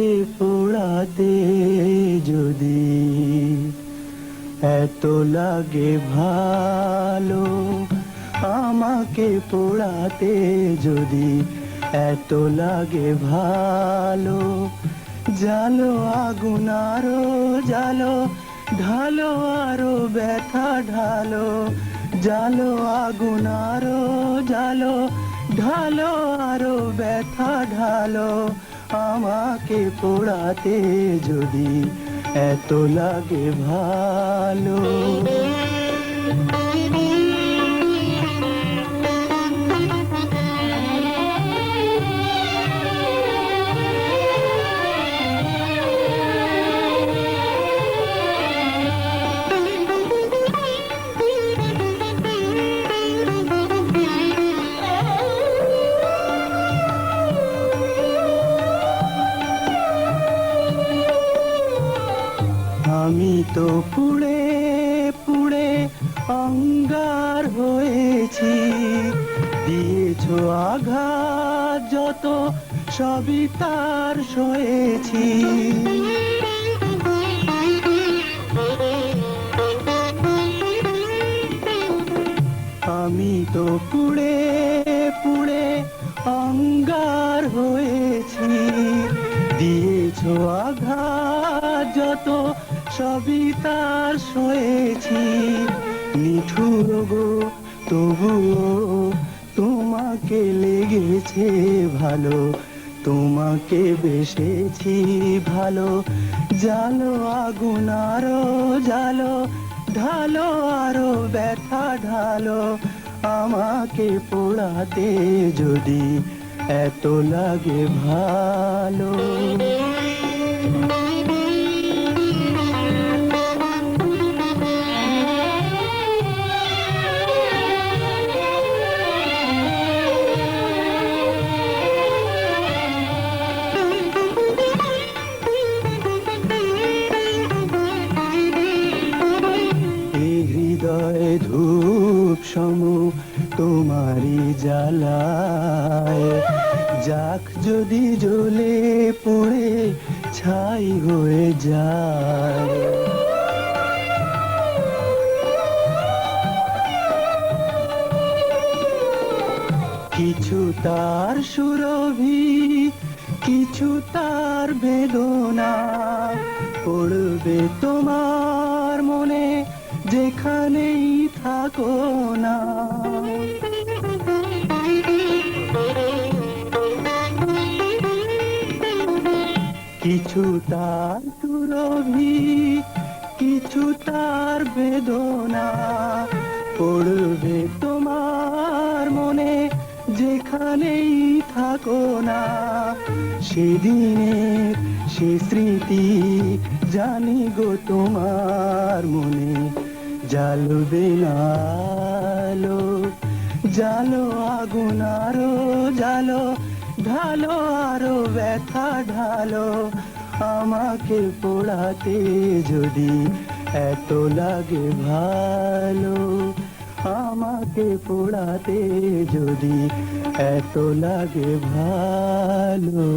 আমাকে পোড়াতে যদি এত লাগে ভালো, আমাকে পোড়াতে যদি এত লাগে ভালো, জালো আগুন আরো জালো, ঢালো আরো ব্যথা ঢালো, জালো আগুন আরো জালো, ঢালো আরো ব্যথা ঢালো, আমাকে পোড়াতে যদি এত লাগে ভালো। আমি তো পুড়ে পুড়ে অঙ্গার হয়েছি, দিয়েছো আঘাত যত সবই তার সয়েছি। আমি তো পুড়ে পুড়ে অঙ্গার হয়েছি, দিয়েছো আঘাত যত সবই তার সয়েছি। নিঠুর গো তবুও তোমাকে লেগেছে ভালো, তোমাকে বেসেছি ভালো, জালো আগুন আরো জালো, ঢালো আরো ব্যথা ঢালো, আমাকে পোড়াতে যদি এত লাগে ভালো। হৃদয় ধূপ সম তোমারি জ্বালায়, যাক যদি জ্বলে পড়ে ছাই হয়ে যায়। কিছু তার সুরভি, কিছু তার বেদনা, পড়বে তোমার মনে যেখানেই থাকো না। কিছু তার সুরভি, কিছু তার বেদনা, পড়বে তোমার মনে যেখানেই থাকো না। সেদিনের সে স্মৃতি জানি গো তোমার মনে জ্বালবে না আলো, জালো আগুন আরো জালো, ঢালো আরো ব্যথা ঢালো, আমাকে পোড়াতে যদি এত লাগে ভালো, আমাকে পোড়াতে যদি এত লাগে ভালো।